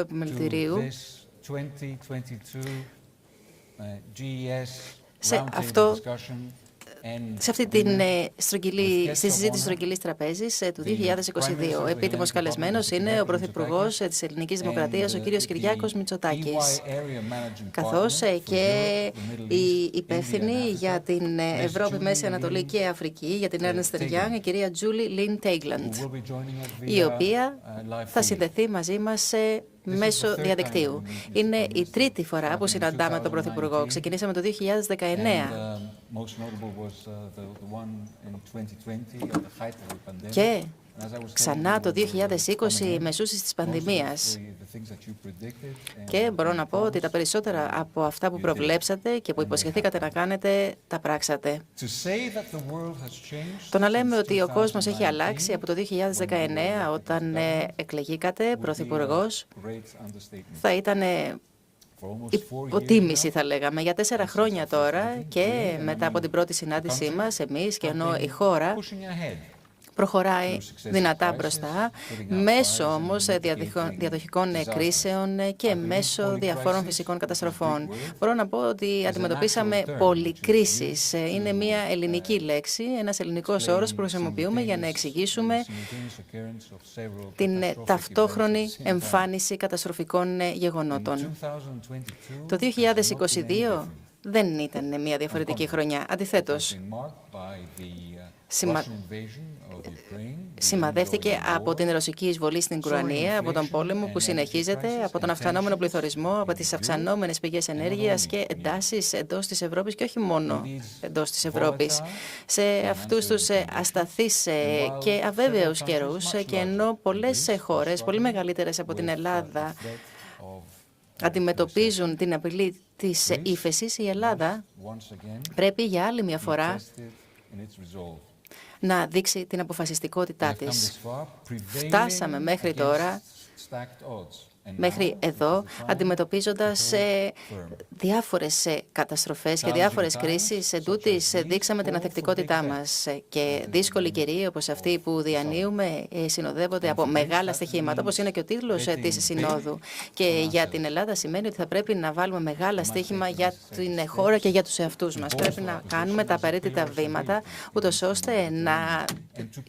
Επιμελητηρίου σε αυτή τη συζήτηση στρογγυλής τραπέζης του 2022. Ο επίτιμος καλεσμένος είναι ο Πρωθυπουργός της Ελληνικής Δημοκρατίας, ο κύριος Κυριάκος Μητσοτάκης, καθώς και η υπεύθυνη για την Ευρώπη, Μέση, Ανατολή και Αφρική, για την Ernst, η κυρία Linn Teigland, η οποία θα συνδεθεί μαζί μας μέσω διαδικτύου. Είναι η τρίτη φορά που συναντάμε τον Πρωθυπουργό. Ξεκινήσαμε το 2019 και ξανά το 2020 μεσούσης της πανδημίας. Και μπορώ να πω ότι τα περισσότερα από αυτά που προβλέψατε και που υποσχεθήκατε να κάνετε, τα πράξατε. Το να λέμε ότι ο κόσμος έχει αλλάξει από το 2019 όταν εκλεγήκατε πρωθυπουργός θα ήταν υποτίμηση, θα λέγαμε. Για 4 χρόνια τώρα και μετά από την πρώτη συνάντησή μας, εμείς και ενώ η χώρα προχωράει δυνατά μπροστά, μέσω όμως διαδοχικών κρίσεων και μέσω διαφόρων φυσικών καταστροφών. Μπορώ να πω ότι αντιμετωπίσαμε πολυκρίσεις. Είναι μια ελληνική λέξη, ένας ελληνικός όρος που χρησιμοποιούμε για να εξηγήσουμε την ταυτόχρονη εμφάνιση καταστροφικών γεγονότων. Το 2022 δεν ήταν μια διαφορετική χρονιά. Αντιθέτως, σημαδεύτηκε από την ρωσική εισβολή στην Ουκρανία, από τον πόλεμο που συνεχίζεται, από τον αυξανόμενο πληθωρισμό, από τις αυξανόμενες πηγές ενέργειας και εντάσεις εντός της Ευρώπης και όχι μόνο εντός της Ευρώπης. Σε αυτούς τους ασταθείς και αβέβαιους καιρούς και ενώ πολλές χώρες, πολύ μεγαλύτερες από την Ελλάδα, αντιμετωπίζουν την απειλή της ύφεσης, η Ελλάδα πρέπει για άλλη μια φορά να δείξει την αποφασιστικότητά της. Φτάσαμε μέχρι τώρα, μέχρι εδώ, αντιμετωπίζοντας διάφορες καταστροφές και διάφορες κρίσεις. Εντούτοις δείξαμε την ανθεκτικότητά μας και δύσκολοι καιροί όπως αυτοί που διανύουμε συνοδεύονται από μεγάλα στοιχήματα, όπως είναι και ο τίτλος της Συνόδου. Και για την Ελλάδα σημαίνει ότι θα πρέπει να βάλουμε μεγάλα στοίχημα για την χώρα και για τους εαυτούς μας. Πρέπει να κάνουμε τα απαραίτητα βήματα, ούτως ώστε να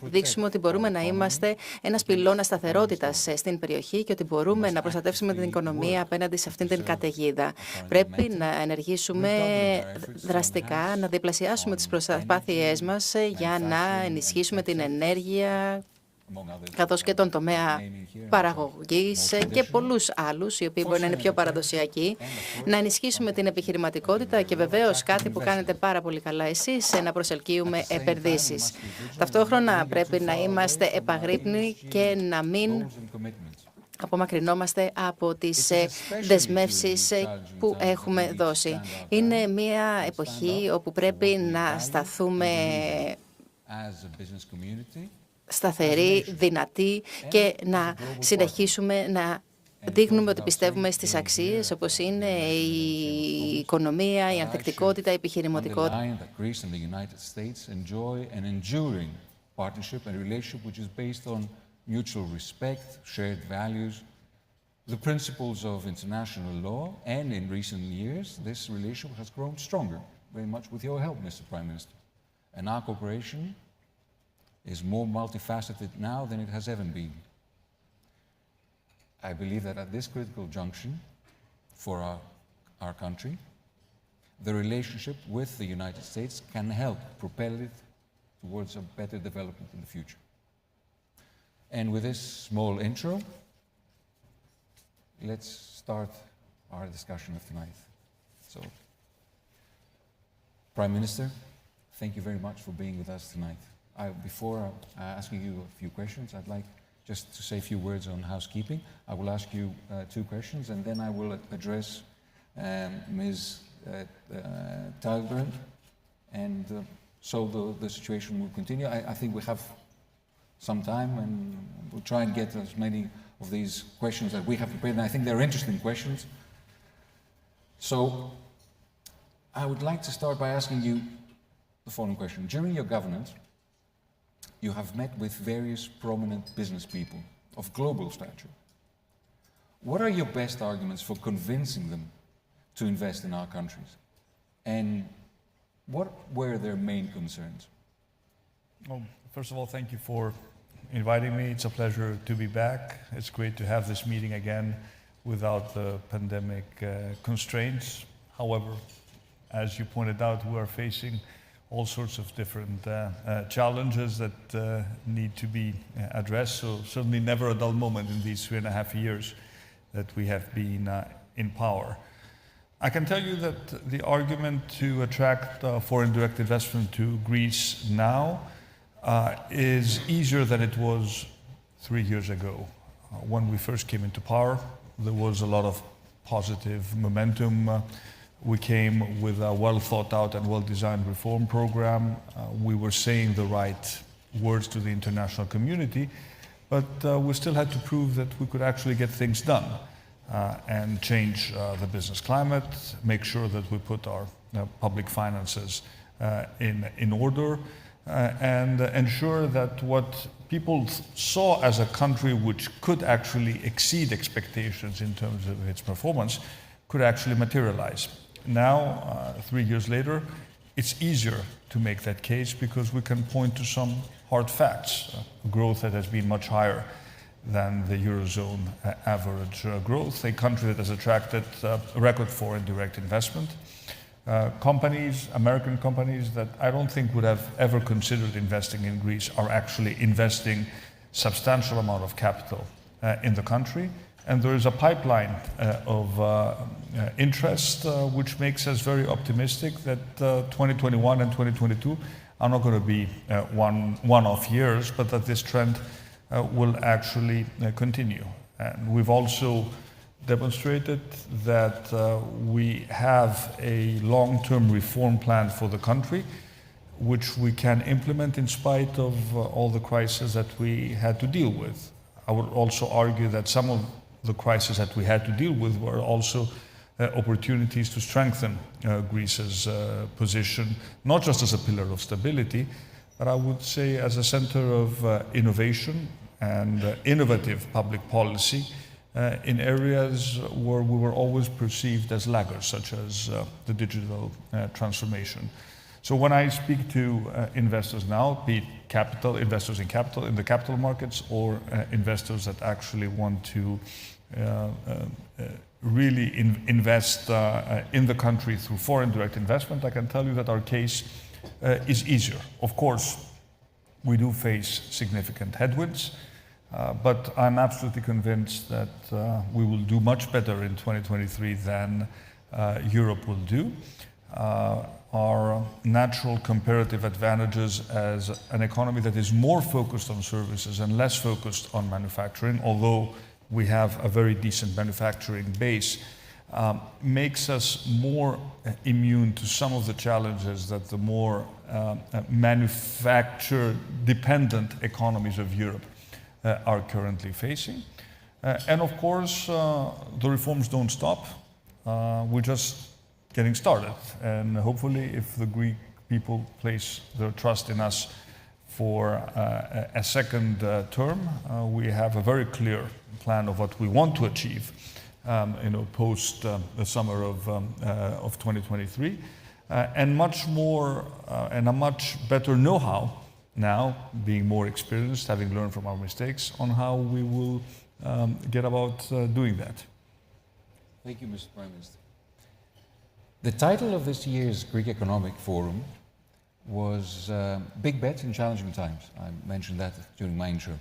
δείξουμε ότι μπορούμε να είμαστε ένας πυλώνας σταθερότητας στην περιοχή και ότι μπορούμε να προστατεύσουμε την οικονομία απέναντι σε αυτήν την καταιγίδα. Πρέπει να ενεργήσουμε δραστικά, να διπλασιάσουμε τις προσπάθειές μας για να ενισχύσουμε την ενέργεια, καθώς και τον τομέα παραγωγής και πολλούς άλλους, οι οποίοι μπορεί να είναι πιο παραδοσιακοί, να ενισχύσουμε την επιχειρηματικότητα και βεβαίως κάτι που κάνετε πάρα πολύ καλά εσείς, να προσελκύουμε επενδύσεις. Ταυτόχρονα πρέπει να είμαστε επαγρύπνοι και να μην απομακρυνόμαστε από τις δεσμεύσεις που έχουμε δώσει. Είναι μια εποχή όπου πρέπει να σταθούμε σταθεροί, δυνατοί και να συνεχίσουμε να δείχνουμε ότι πιστεύουμε στις αξίες όπως είναι η οικονομία, η ανθεκτικότητα, η επιχειρηματικότητα. Mutual respect, shared values, the principles of international law, and in recent years, this relationship has grown stronger, very much with your help, Mr. Prime Minister. And our cooperation is more multifaceted now than it has ever been. I believe that at this critical junction for our country, the relationship with the United States can help propel it towards a better development in the future. And with this small intro, let's start our discussion of tonight. So, Prime Minister, thank you very much for being with us tonight. Before asking you a few questions, I'd like just to say a few words on housekeeping. I will ask you 2 questions, and then I will address Ms. Teigland, and so the situation will continue. I think we have some time, and we'll try and get as many of these questions that we have prepared, and I think they're interesting questions. So, I would like to start by asking you the following question. During your governance, you have met with various prominent business people of global stature. What are your best arguments for convincing them to invest in our countries? And what were their main concerns? Well, first of all, thank you for inviting me. It's a pleasure to be back. It's great to have this meeting again without the pandemic constraints. However, as you pointed out, we are facing all sorts of different challenges that need to be addressed. So certainly never a dull moment in these 3.5 years that we have been in power. I can tell you that the argument to attract foreign direct investment to Greece now is easier than it was 3 years ago. When we first came into power, there was a lot of positive momentum. We came with a well thought out and well designed reform program. We were saying the right words to the international community, but we still had to prove that we could actually get things done and change the business climate, make sure that we put our public finances in order, and ensure that what people saw as a country which could actually exceed expectations in terms of its performance could actually materialize. Now, 3 years later, it's easier to make that case because we can point to some hard facts. Growth that has been much higher than the Eurozone average growth, a country that has attracted record foreign direct investment. Companies, American companies that I don't think would have ever considered investing in Greece are actually investing substantial amount of capital in the country. And there is a pipeline of interest which makes us very optimistic that 2021 and 2022 are not going to be one-off years, but that this trend will actually continue. And we've also demonstrated that we have a long-term reform plan for the country, which we can implement in spite of all the crises that we had to deal with. I would also argue that some of the crises that we had to deal with were also opportunities to strengthen Greece's position, not just as a pillar of stability, but I would say as a center of innovation and innovative public policy in areas where we were always perceived as laggards, such as the digital transformation. So when I speak to investors now, be it capital, investors in the capital markets, or investors that actually want to really invest in the country through foreign direct investment, I can tell you that our case is easier. Of course, we do face significant headwinds, but I'm absolutely convinced that we will do much better in 2023 than Europe will do. Our natural comparative advantages as an economy that is more focused on services and less focused on manufacturing, although we have a very decent manufacturing base, makes us more immune to some of the challenges that the more manufacture-dependent economies of Europe are currently facing. And of course, the reforms don't stop. We're just getting started. And hopefully, if the Greek people place their trust in us for a second term, we have a very clear plan of what we want to achieve post the summer of 2023, and much more and a much better know-how now, being more experienced, having learned from our mistakes, on how we will get about doing that. Thank you, Mr. Prime Minister. The title of this year's Greek Economic Forum was Big Bets in Challenging Times. I mentioned that during my intro.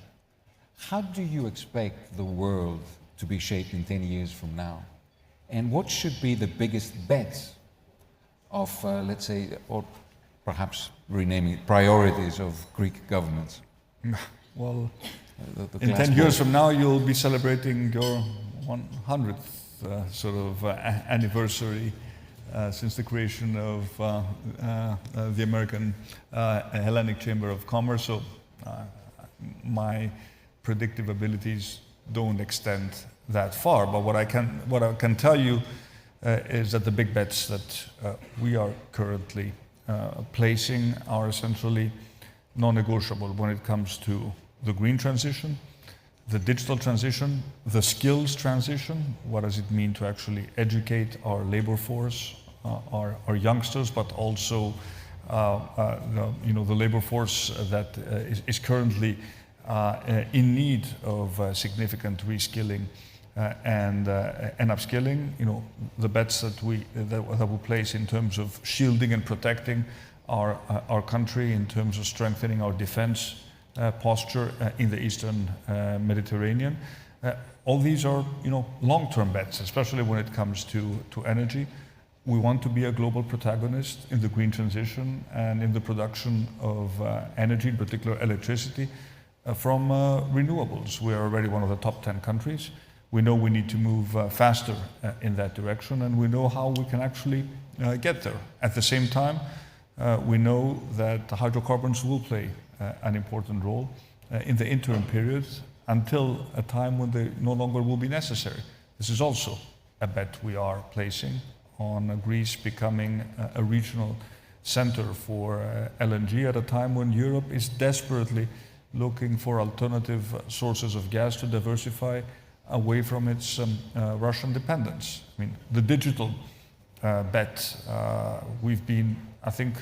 How do you expect the world to be shaped in 10 years from now? And what should be the biggest bets of, let's say, or perhaps renaming it, priorities of Greek governments? Well, in 10 years from now, you'll be celebrating your 100th anniversary since the creation of the American Hellenic Chamber of Commerce. So my predictive abilities don't extend that far. But what I can tell you is that the big bets that we are currently placing are essentially non-negotiable when it comes to the green transition, the digital transition, the skills transition. What does it mean to actually educate our labor force, our youngsters, but also the labor force that is currently in need of significant reskilling and upskilling. The bets that we place in terms of shielding and protecting our country, in terms of strengthening our defense posture in the Eastern Mediterranean. All these are, long-term bets, especially when it comes to energy. We want to be a global protagonist in the green transition and in the production of energy, in particular electricity, from renewables. We are already one of the top 10 countries. We know we need to move faster in that direction, and we know how we can actually get there. At the same time, we know that hydrocarbons will play an important role in the interim period until a time when they no longer will be necessary. This is also a bet we are placing on Greece becoming a regional center for LNG at a time when Europe is desperately looking for alternative sources of gas to diversify away from its Russian dependence. I mean, the digital bet, we've been, I think,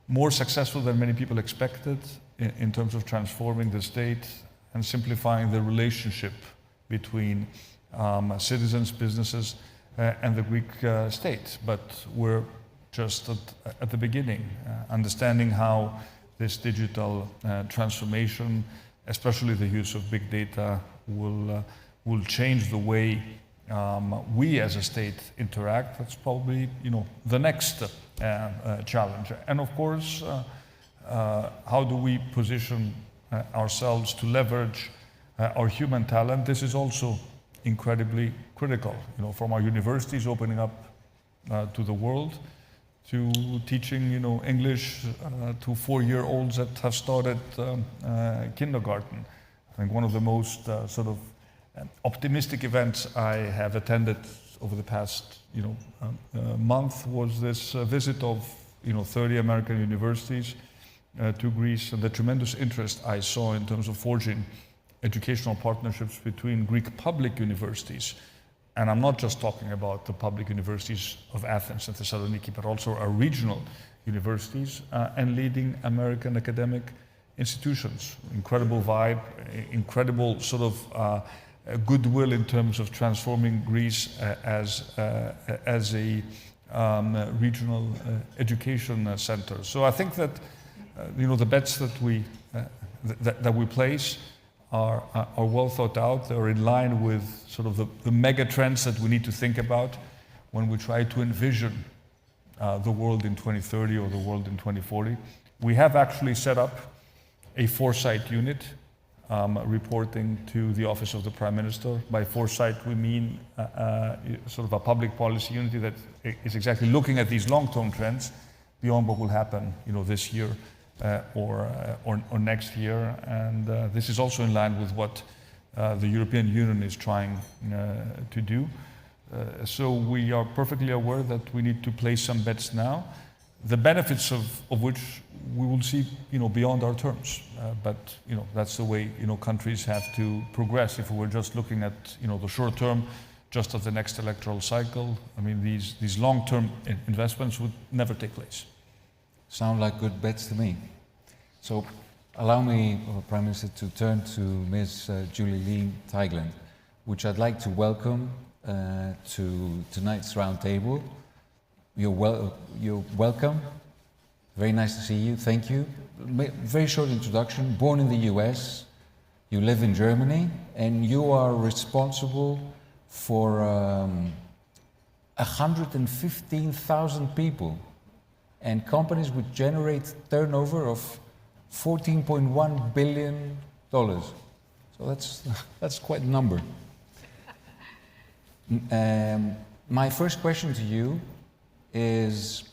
more successful than many people expected in terms of transforming the state and simplifying the relationship between citizens, businesses, and the Greek state. But we're just at the beginning, understanding how this digital transformation, especially the use of big data, will change the way we as a state interact. That's probably the next challenge. And of course, how do we position ourselves to leverage our human talent? This is also incredibly critical. From our universities opening up to the world, to teaching English to 4-year-olds that have started kindergarten. I think one of the most optimistic events I have attended over the past month was this visit of 30 American universities to Greece, and the tremendous interest I saw in terms of forging educational partnerships between Greek public universities. And I'm not just talking about the public universities of Athens and Thessaloniki, but also our regional universities and leading American academic institutions. Incredible vibe, incredible goodwill in terms of transforming Greece as a regional education center. So I think that the bets that we place are well thought out. They're in line with the mega trends that we need to think about when we try to envision the world in 2030 or the world in 2040. We have actually set up a foresight unit reporting to the Office of the Prime Minister. By foresight, we mean a public policy unity that is exactly looking at these long-term trends beyond what will happen, this year or next year. And this is also in line with what the European Union is trying to do. So we are perfectly aware that we need to place some bets now, the benefits of which we will see, beyond our terms. But that's the way countries have to progress. If we were just looking at the short term, just at the next electoral cycle, I mean these long-term investments would never take place. Sound like good bets to me. So allow me, Prime Minister, to turn to Ms. Julie Linn Teigland, which I'd like to welcome to tonight's roundtable. You're welcome. Very nice to see you. Thank you. Very short introduction. Born in the US, you live in Germany, and you are responsible for 115,000 people and companies which generate turnover of $14.1 billion. So that's quite a number. My first question to you is,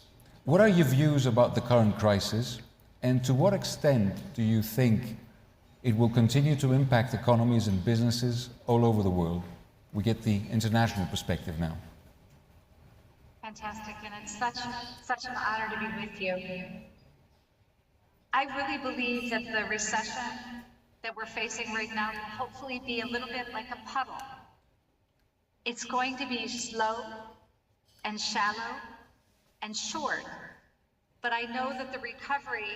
what are your views about the current crisis, and to what extent do you think it will continue to impact economies and businesses all over the world? We get the international perspective now. Fantastic, and it's such an honor to be with you. I really believe that the recession that we're facing right now will hopefully be a little bit like a puddle. It's going to be slow and shallow and short, but I know that the recovery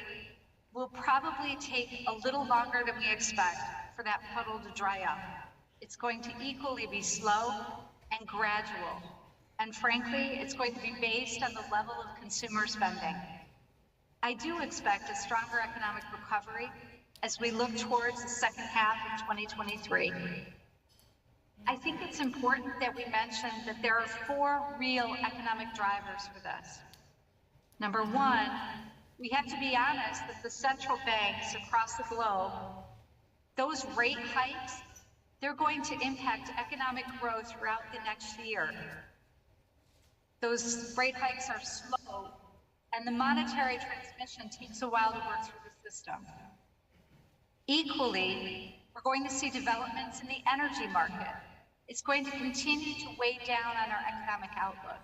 will probably take a little longer than we expect for that puddle to dry up. It's going to equally be slow and gradual. And frankly, it's going to be based on the level of consumer spending. I do expect a stronger economic recovery as we look towards the second half of 2023. I think it's important that we mention that there are 4 real economic drivers for this. Number one, we have to be honest that the central banks across the globe, those rate hikes, they're going to impact economic growth throughout the next year. Those rate hikes are slow, and the monetary transmission takes a while to work through the system. Equally, we're going to see developments in the energy market. It's going to continue to weigh down on our economic outlook.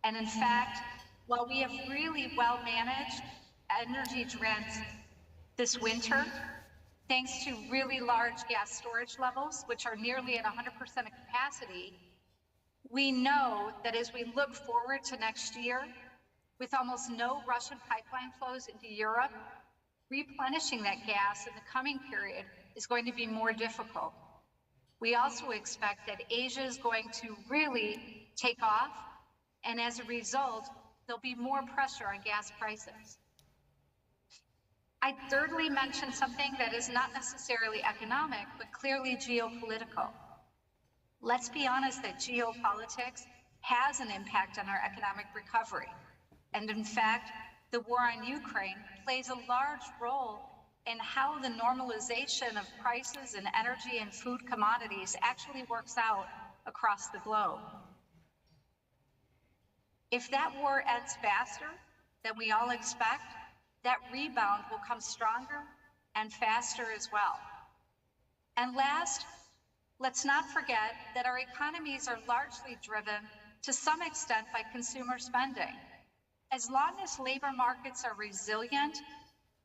And in fact, while we have really well managed energy trends this winter, thanks to really large gas storage levels, which are nearly at 100% of capacity, we know that as we look forward to next year, with almost no Russian pipeline flows into Europe, replenishing that gas in the coming period is going to be more difficult. We also expect that Asia is going to really take off, and as a result, there'll be more pressure on gas prices. I thirdly mentioned something that is not necessarily economic, but clearly geopolitical. Let's be honest that geopolitics has an impact on our economic recovery. And in fact, the war on Ukraine plays a large role in how the normalization of prices in energy and food commodities actually works out across the globe. If that war ends faster than we all expect, that rebound will come stronger and faster as well. And last, let's not forget that our economies are largely driven to some extent by consumer spending. As long as labor markets are resilient,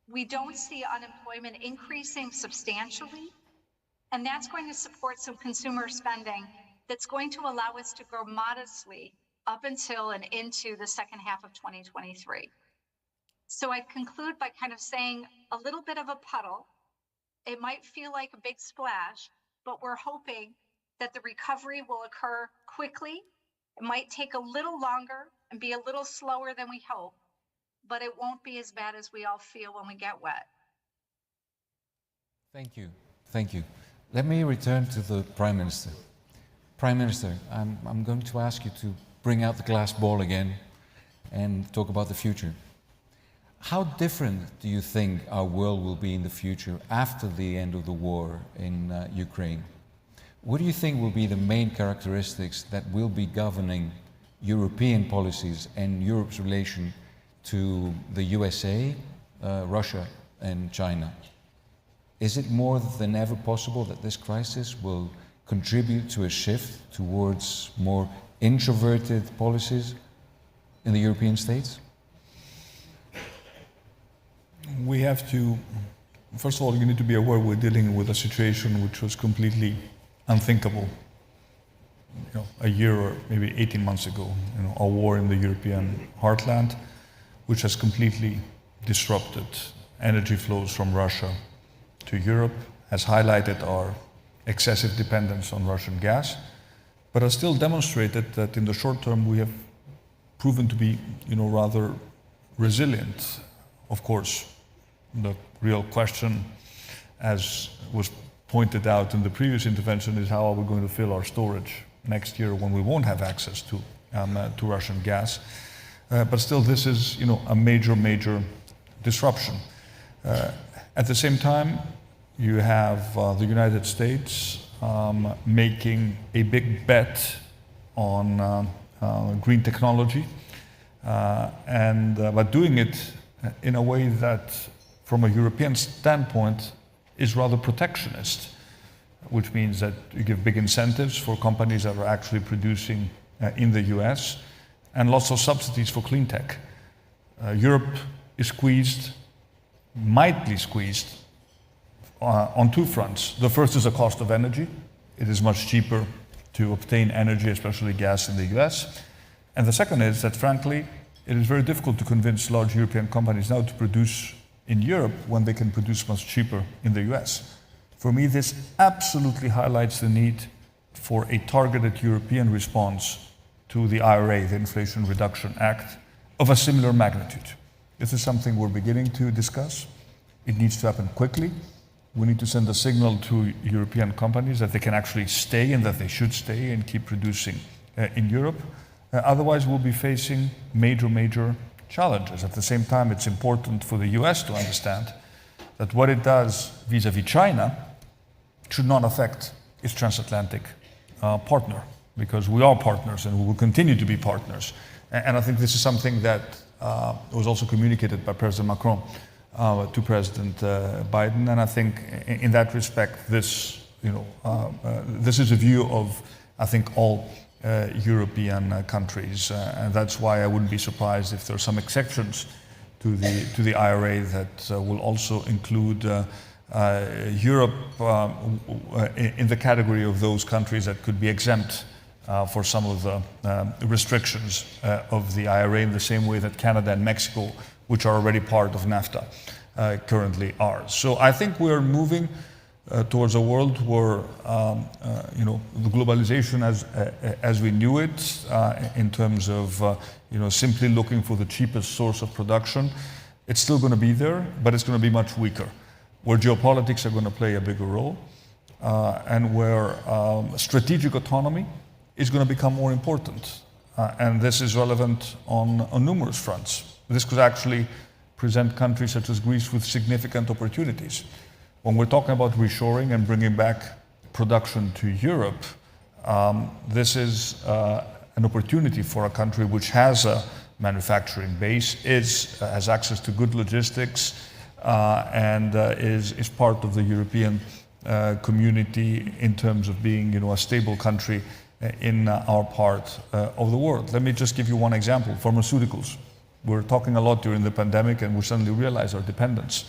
we don't see unemployment increasing substantially, and that's going to support some consumer spending that's going to allow us to grow modestly up until and into the second half of 2023. So I conclude by kind of saying a little bit of a puddle. It might feel like a big splash, but we're hoping that the recovery will occur quickly. It might take a little longer and be a little slower than we hope, but it won't be as bad as we all feel when we get wet. Thank you. Thank you. Let me return to the Prime Minister. Prime Minister, I'm going to ask you to bring out the glass ball again and talk about the future. How different do you think our world will be in the future after the end of the war in Ukraine? What do you think will be the main characteristics that will be governing European policies and Europe's relation to the USA, Russia, and China? Is it more than ever possible that this crisis will contribute to a shift towards more introverted policies in the European states? We have to, first of all, you need to be aware we're dealing with a situation which was completely unthinkable, a year or maybe 18 months ago, a war in the European heartland, which has completely disrupted energy flows from Russia to Europe, has highlighted our excessive dependence on Russian gas, but has still demonstrated that in the short term we have proven to be, rather resilient. Of course, the real question, as was pointed out in the previous intervention, is how are we going to fill our storage next year when we won't have access to Russian gas. But still, this is, a major disruption. At the same time, you have the United States making a big bet on green technology, but doing it in a way that, from a European standpoint, is rather protectionist, which means that you give big incentives for companies that are actually producing in the US, and lots of subsidies for clean tech. Europe is squeezed, might be squeezed, on two fronts. The first is the cost of energy. It is much cheaper to obtain energy, especially gas, in the US. And the second is that, frankly, it is very difficult to convince large European companies now to produce in Europe when they can produce much cheaper in the US. For me, this absolutely highlights the need for a targeted European response to the IRA, the Inflation Reduction Act, of a similar magnitude. This is something we're beginning to discuss. It needs to happen quickly. We need to send a signal to European companies that they can actually stay and that they should stay and keep producing in Europe. Otherwise, we'll be facing major challenges. At the same time, it's important for the US to understand that what it does vis-à-vis China should not affect its transatlantic partner, because we are partners and we will continue to be partners. And I think this is something that was also communicated by President Macron to President Biden. And I think in that respect, this is a view of, I think, all European countries. And that's why I wouldn't be surprised if there are some exceptions to the IRA that will also include Europe in the category of those countries that could be exempt for some of the restrictions of the IRA, in the same way that Canada and Mexico, which are already part of NAFTA, currently are. So I think we are moving towards a world where the globalization as we knew it, in terms of simply looking for the cheapest source of production, it's still going to be there, but it's going to be much weaker. Where geopolitics are going to play a bigger role, and where strategic autonomy is going to become more important. And this is relevant on numerous fronts. This could actually present countries such as Greece with significant opportunities. When we're talking about reshoring and bringing back production to Europe, this is an opportunity for a country which has a manufacturing base, has access to good logistics, and is part of the European community in terms of being a stable country in our part of the world. Let me just give you one example: pharmaceuticals. We're talking a lot during the pandemic, and we suddenly realize our dependence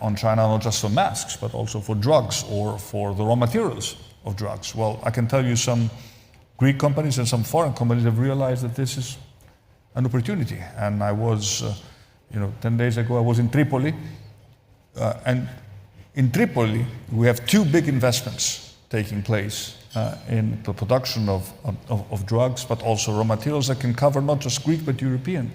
on China, not just for masks, but also for drugs or for the raw materials of drugs. Well, I can tell you some Greek companies and some foreign companies have realized that this is an opportunity. And I was, 10 days ago, I was in Tripoli. And in Tripoli, we have two big investments taking place in the production of drugs, but also raw materials that can cover not just Greek, but European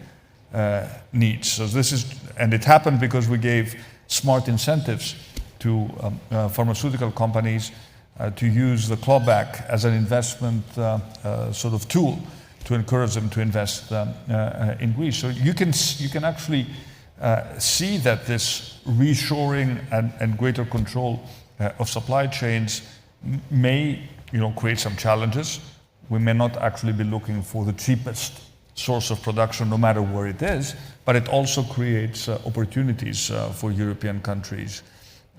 needs. So this is, and it happened because we gave smart incentives to pharmaceutical companies to use the clawback as an investment sort of tool to encourage them to invest in Greece. So you can actually see that this reshoring and greater control of supply chains may create some challenges. We may not actually be looking for the cheapest source of production, no matter where it is, but it also creates opportunities for European countries,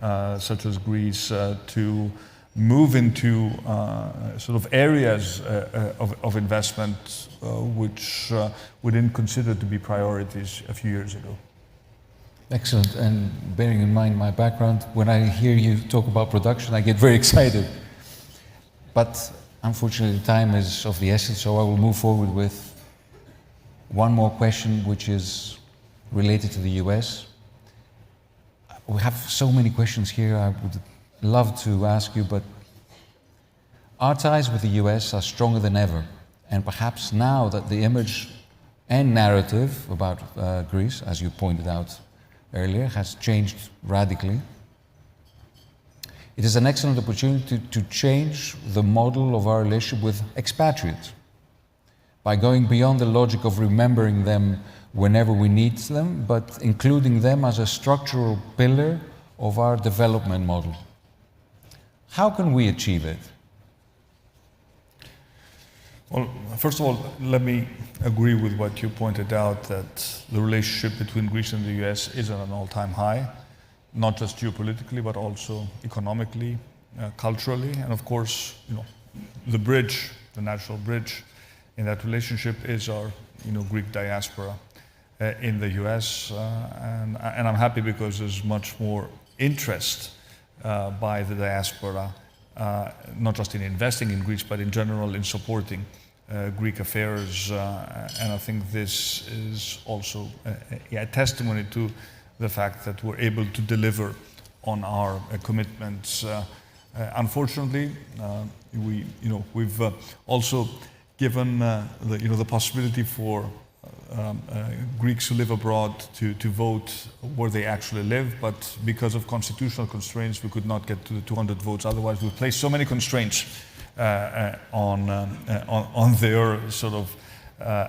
such as Greece, to move into sort of areas of investment which we didn't consider to be priorities a few years ago. Excellent. And bearing in mind my background, when I hear you talk about production, I get very excited. But unfortunately, time is of the essence, so I will move forward with one more question, which is related to the US. We have so many questions here I would love to ask you, but our ties with the US are stronger than ever. And perhaps now that the image and narrative about Greece, as you pointed out earlier, has changed radically, it is an excellent opportunity to change the model of our relationship with expatriates by going beyond the logic of remembering them whenever we need them, but including them as a structural pillar of our development model. How can we achieve it? Well, first of all, let me agree with what you pointed out, that the relationship between Greece and the US is at an all-time high, not just geopolitically, but also economically, culturally, and of course, the bridge, the natural bridge in that relationship is our, Greek diaspora in the US, and I'm happy because there's much more interest by the diaspora, not just in investing in Greece, but in general in supporting Greek affairs. And I think this is also a testimony to the fact that we're able to deliver on our commitments. Unfortunately, we've also given the possibility for Greeks who live abroad to vote where they actually live, but because of constitutional constraints, we could not get to the 200 votes. Otherwise, we've placed so many constraints on their sort of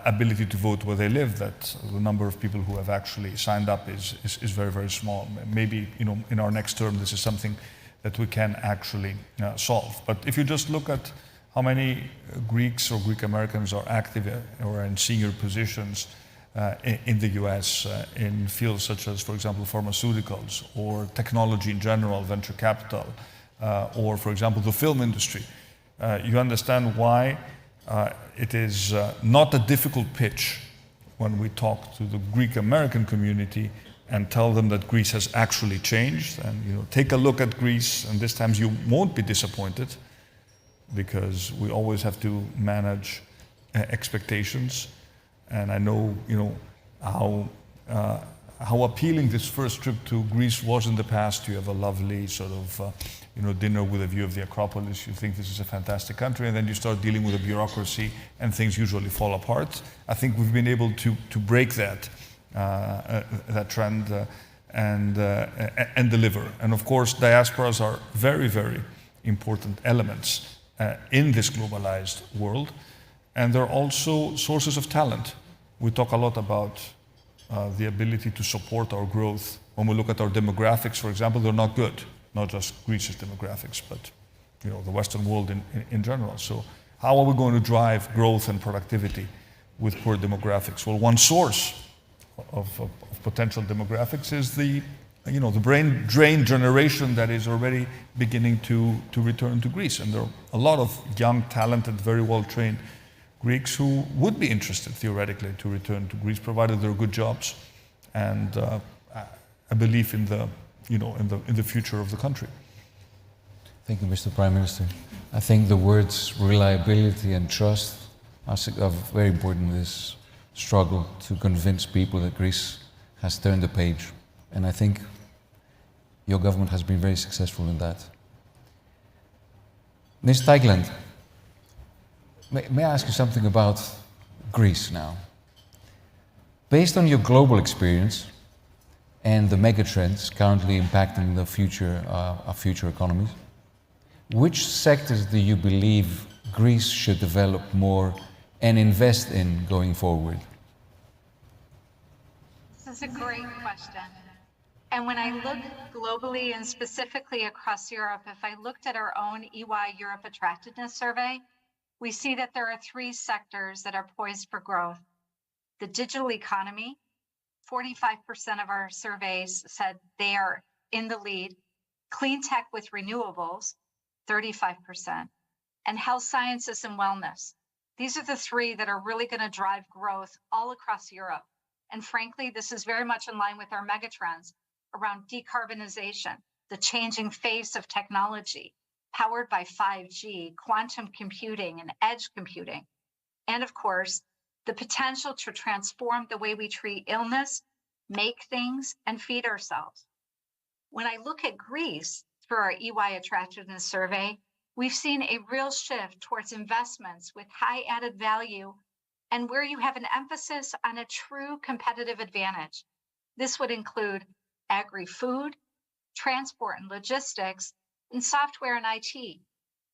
ability to vote where they live that the number of people who have actually signed up is very, very small. Maybe in our next term, this is something that we can actually solve. But if you just look at how many Greeks or Greek Americans are active or in senior positions in the US in fields such as, for example, pharmaceuticals or technology in general, venture capital, or, for example, the film industry, you understand why it is not a difficult pitch when we talk to the Greek American community and tell them that Greece has actually changed. And take a look at Greece, and this time you won't be disappointed, because we always have to manage expectations. And I know, how appealing this first trip to Greece was in the past. You have a lovely sort of, dinner with a view of the Acropolis. You think this is a fantastic country, and then you start dealing with the bureaucracy, and things usually fall apart. I think we've been able to break that trend and deliver. And of course, diasporas are very, very important elements in this globalized world, and they're also sources of talent. We talk a lot about the ability to support our growth. When we look at our demographics, for example, they're not good, not just Greece's demographics, but the Western world in general. So how are we going to drive growth and productivity with poor demographics? Well, one source of potential demographics is the brain drain generation that is already beginning to return to Greece. And there are a lot of young, talented, very well-trained Greeks who would be interested, theoretically, to return to Greece, provided there are good jobs and a belief in the future of the country. Thank you, Mr. Prime Minister. I think the words reliability and trust are very important in this struggle to convince people that Greece has turned the page. And I think your government has been very successful in that. Ms. Teigland, may I ask you something about Greece now? Based on your global experience and the megatrends currently impacting our future economies, which sectors do you believe Greece should develop more and invest in going forward? This is a great question. And when I look globally and specifically across Europe, if I looked at our own EY Europe Attractiveness Survey, we see that there are 3 sectors that are poised for growth. The digital economy, 45% of our surveys said they are in the lead. Clean tech with renewables, 35%. And health sciences and wellness. These are the 3 that are really going to drive growth all across Europe. And frankly, this is very much in line with our megatrends around decarbonization, the changing face of technology, powered by 5G, quantum computing, and edge computing. And of course, the potential to transform the way we treat illness, make things, and feed ourselves. When I look at Greece through our EY Attractiveness Survey, we've seen a real shift towards investments with high added value and where you have an emphasis on a true competitive advantage. This would include agri-food, transport and logistics, and software and IT.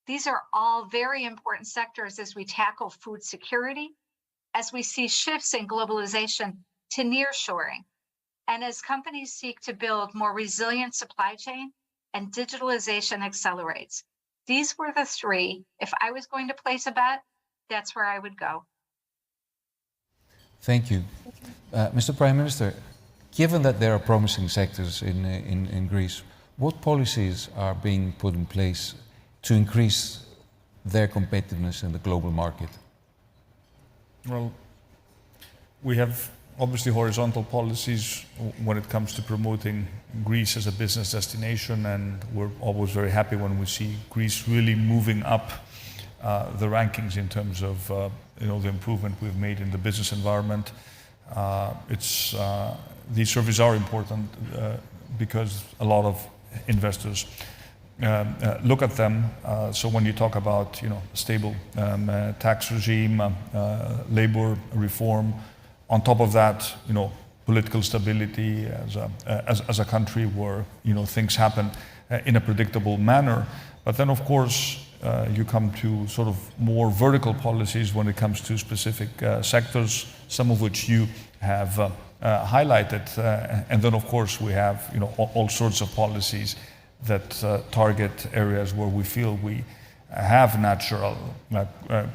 These are all very important sectors as we tackle food security, as we see shifts in globalization to nearshoring, and as companies seek to build more resilient supply chain and digitalization accelerates. These were the 3. If I was going to place a bet, that's where I would go. Thank you. Mr. Prime Minister, given that there are promising sectors in Greece, what policies are being put in place to increase their competitiveness in the global market? Well, we have obviously horizontal policies when it comes to promoting Greece as a business destination, and we're always very happy when we see Greece really moving up the rankings in terms of the improvement we've made in the business environment. These surveys are important because a lot of investors look at them. So when you talk about stable tax regime, labor reform, on top of that, political stability as a country where things happen in a predictable manner. But then, of course, you come to sort of more vertical policies when it comes to specific sectors, some of which you have highlighted. And then, of course, we have all sorts of policies that target areas where we feel we have natural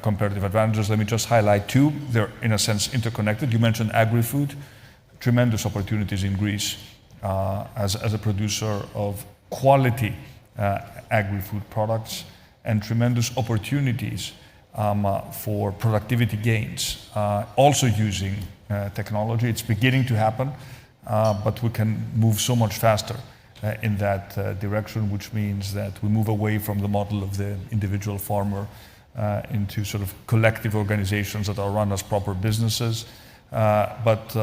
comparative advantages. Let me just highlight two. They're, in a sense, interconnected. You mentioned agri-food. Tremendous opportunities in Greece as a producer of quality agri-food products, and tremendous opportunities for productivity gains, also using technology. It's beginning to happen, but we can move so much faster in that direction, which means that we move away from the model of the individual farmer into sort of collective organizations that are run as proper businesses. But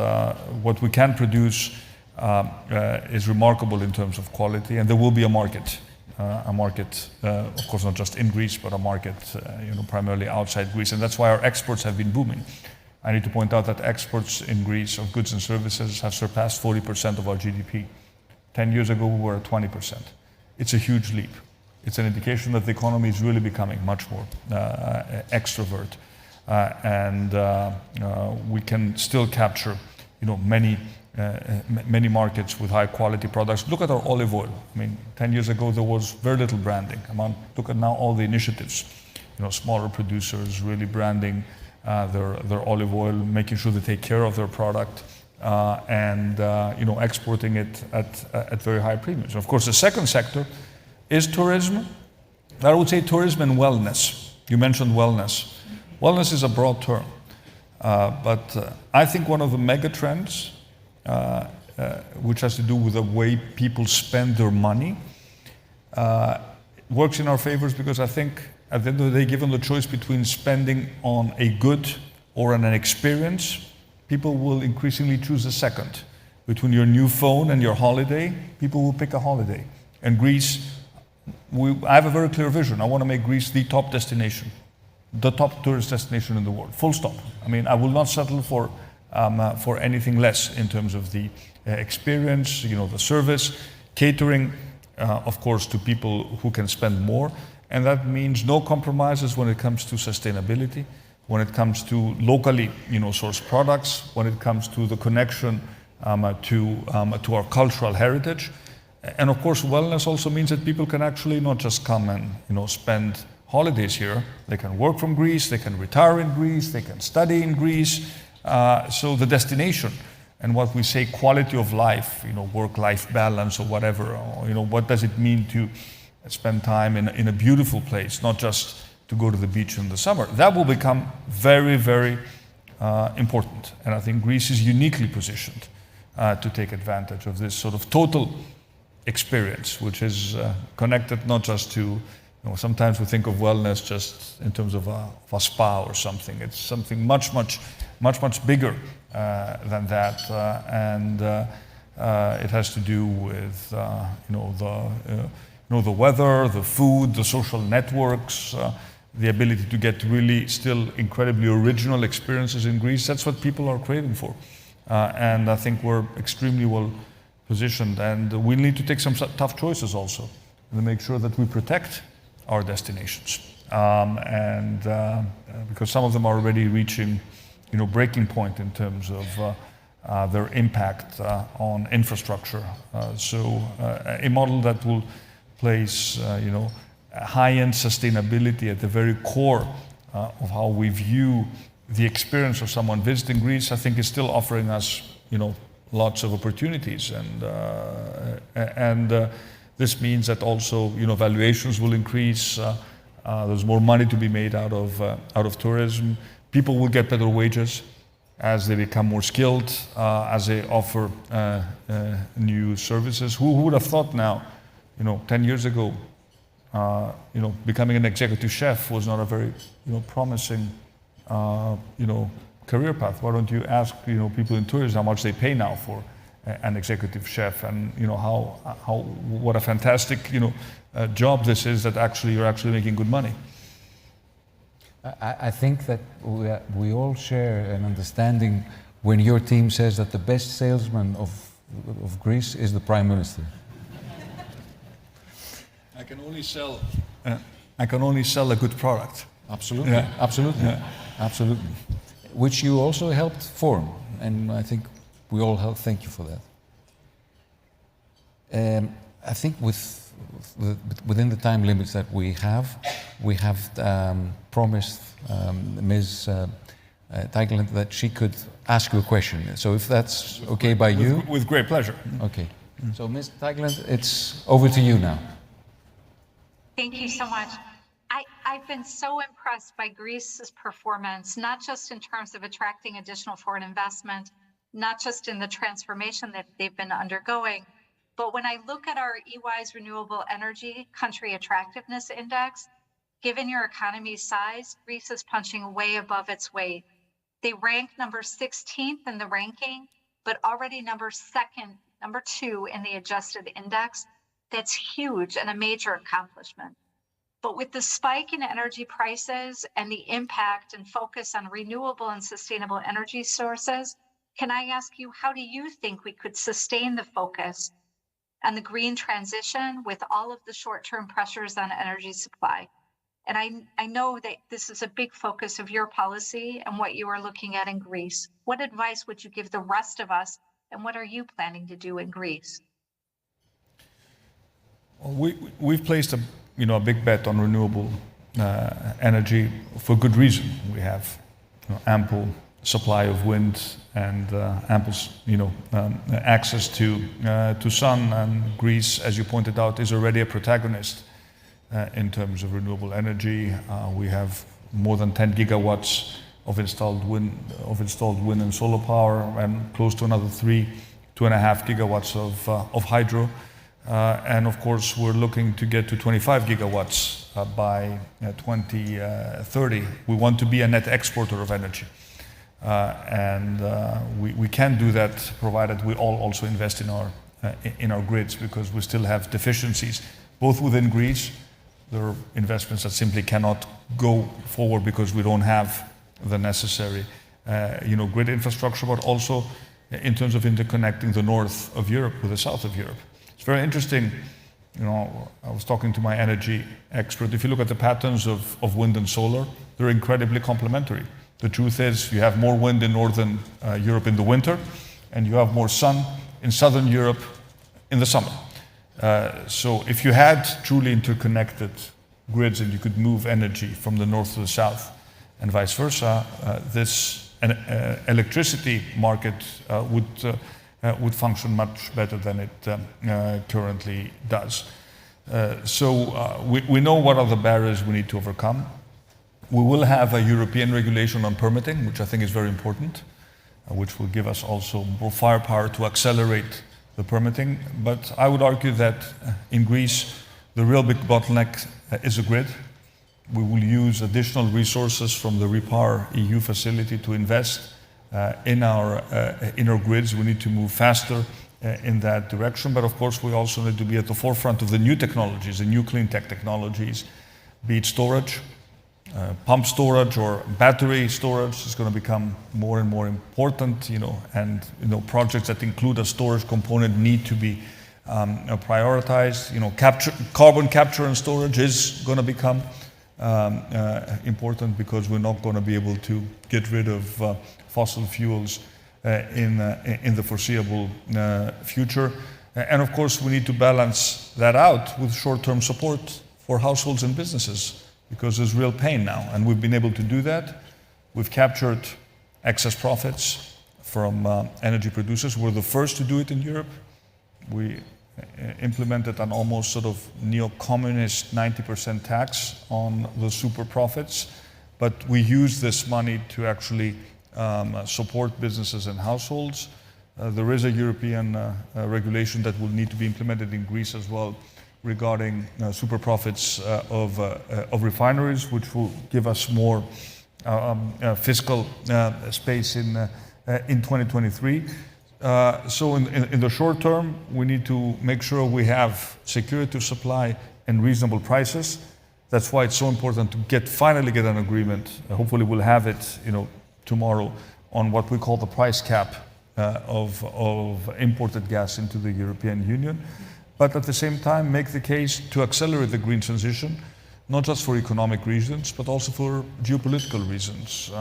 what we can produce is remarkable in terms of quality, and there will be a market, of course, not just in Greece, but a market, primarily outside Greece, and that's why our exports have been booming. I need to point out that exports in Greece of goods and services have surpassed 40% of our GDP. 10 years ago, we were at 20%. It's a huge leap. It's an indication that the economy is really becoming much more extrovert, and we can still capture, many markets with high quality products. Look at our olive oil. I mean, 10 years ago, there was very little branding. Look at now all the initiatives, smaller producers really branding their olive oil, making sure they take care of their product, and exporting it at very high premiums. Of course, the second sector is tourism. I would say tourism and wellness. You mentioned wellness. Wellness is a broad term, but I think one of the mega trends, which has to do with the way people spend their money, works in our favors, because I think at the end of the day, given the choice between spending on a good or on an experience, people will increasingly choose the second. Between your new phone and your holiday, people will pick a holiday. And Greece, I have a very clear vision. I want to make Greece the top destination, the top tourist destination in the world, full stop. I will not settle for anything less in terms of the experience, the service, catering, of course, to people who can spend more. And that means no compromises when it comes to sustainability, when it comes to locally, sourced products, when it comes to the connection to our cultural heritage. And of course, wellness also means that people can actually not just come and, spend holidays here. They can work from Greece, they can retire in Greece, they can study in Greece. So the destination and what we say quality of life, work-life balance or whatever, what does it mean to spend time in a beautiful place, not just to go to the beach in the summer. That will become very, very important. And I think Greece is uniquely positioned to take advantage of this sort of total experience, which is connected not just to, sometimes we think of wellness just in terms of a spa or something. It's something much, much, much, much bigger than that. And it has to do with, the weather, the food, the social networks, the ability to get really still incredibly original experiences in Greece. That's what people are craving for. And I think we're extremely well positioned. And we need to take some tough choices also to make sure that we protect our destinations. Because some of them are already reaching, breaking point in terms of their impact on infrastructure. So a model that will place, high-end sustainability at the very core of how we view the experience of someone visiting Greece, I think is still offering us, lots of opportunities. And this means that also, valuations will increase. There's more money to be made out of tourism. People will get better wages. as they become more skilled, as they offer new services. Who would have thought now, 10 years ago, becoming an executive chef was not a very, promising, career path. Why don't you ask, people in tourism how much they pay now for an executive chef, and what a fantastic, job this is, that you're actually making good money. I think that we all share an understanding when your team says that the best salesman of Greece is the Prime Minister. I can only sell a good product. Absolutely, Yeah. absolutely, Yeah. absolutely. Which you also helped form, and I think we all thank you for that. I think within the time limits that we have promised Ms. Teigland that she could ask you a question. So if that's okay by you. With great pleasure. Okay. So Ms. Teigland, it's over to you now. Thank you so much. I've been so impressed by Greece's performance, not just in terms of attracting additional foreign investment, not just in the transformation that they've been undergoing, but when I look at our EY's Renewable Energy Country Attractiveness Index, given your economy's size, Greece is punching way above its weight. They rank number 16th in the ranking, but already number 2 in the adjusted index. That's huge and a major accomplishment. But with the spike in energy prices and the impact and focus on renewable and sustainable energy sources, can I ask you, how do you think we could sustain the focus on the green transition with all of the short-term pressures on energy supply? And I know that this is a big focus of your policy and what you are looking at in Greece. What advice would you give the rest of us, and what are you planning to do in Greece? We've placed a big bet on renewable energy for good reason. We have ample supply of wind and ample access to sun, and Greece, as you pointed out, is already a protagonist in terms of renewable energy. We have more than 10 gigawatts of installed wind and solar power, and close to another 2.5 gigawatts of hydro. And of course, we're looking to get to 25 gigawatts by 2030. We want to be a net exporter of energy. And we can do that provided we all also invest in our grids, because we still have deficiencies, both within Greece. There are investments that simply cannot go forward because we don't have the necessary grid infrastructure, but also in terms of interconnecting the north of Europe with the south of Europe. It's very interesting. I was talking to my energy expert. If you look at the patterns of wind and solar, they're incredibly complementary. The truth is, you have more wind in northern Europe in the winter, and you have more sun in southern Europe in the summer. So if you had truly interconnected grids and you could move energy from the north to the south and vice versa, this electricity market would function much better than it currently does. So we know what are the barriers we need to overcome. We will have a European regulation on permitting, which I think is very important, which will give us also more firepower to accelerate the permitting. But I would argue that in Greece, the real big bottleneck is the grid. We will use additional resources from the REPower EU facility to invest in our grids. We need to move faster in that direction. But of course, we also need to be at the forefront of the new technologies, the new clean tech technologies, be it storage, pump storage or battery storage is going to become more and more important, and projects that include a storage component need to be prioritized. Carbon capture and storage is going to become important, because we're not going to be able to get rid of fossil fuels in the foreseeable future. And of course, we need to balance that out with short-term support for households and businesses, because there's real pain now, and we've been able to do that. We've captured excess profits from energy producers. We're the first to do it in Europe. We implemented an almost sort of neo-communist 90% tax on the super profits, but we use this money to actually support businesses and households. There is a European regulation that will need to be implemented in Greece as well regarding super profits of refineries, which will give us more fiscal space in 2023. So in the short term, we need to make sure we have security of supply and reasonable prices. That's why it's so important to finally get an agreement. Hopefully we'll have it, tomorrow on what we call the price cap of imported gas into the European Union. But at the same time, make the case to accelerate the green transition, not just for economic reasons, but also for geopolitical reasons.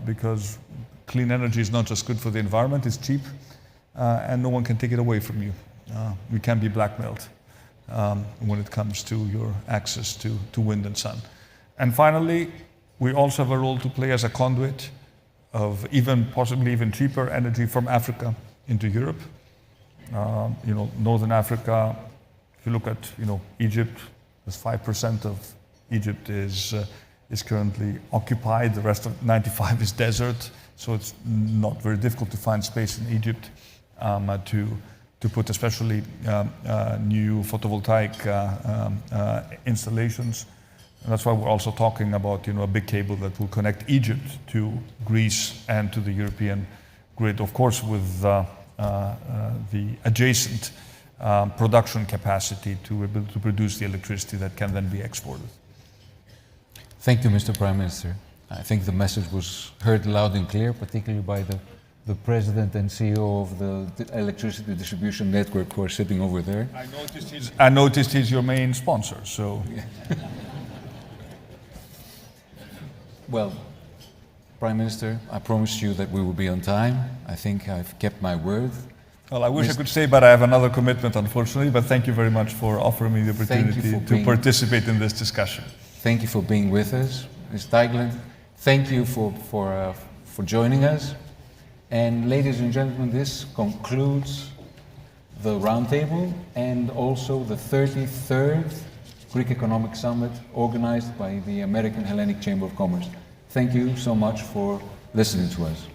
Because clean energy is not just good for the environment, it's cheap, and no one can take it away from you. You can be blackmailed when it comes to your access to wind and sun. And finally, we also have a role to play as a conduit of possibly even cheaper energy from Africa into Europe. Northern Africa, if you look at, Egypt, there's 5% of Egypt is currently occupied. The rest of 95 is desert. So it's not very difficult to find space in Egypt to put especially new photovoltaic installations. And that's why we're also talking about a big cable that will connect Egypt to Greece and to the European grid, of course, with the adjacent production capacity to be able to produce the electricity that can then be exported. Thank you, Mr. Prime Minister. I think the message was heard loud and clear, particularly by the President and CEO of the Electricity Distribution Network, who are sitting over there. I noticed he's your main sponsor, so... Yeah. Well, Prime Minister, I promised you that we will be on time. I think I've kept my word. Well, I wish I could stay, but I have another commitment, unfortunately. But thank you very much for offering me the opportunity to participate in this discussion. Thank you for being with us. Ms. Teigland, thank you for joining us. And ladies and gentlemen, this concludes the roundtable and also the 33rd Greek Economic Summit organized by the American Hellenic Chamber of Commerce. Thank you so much for listening to us.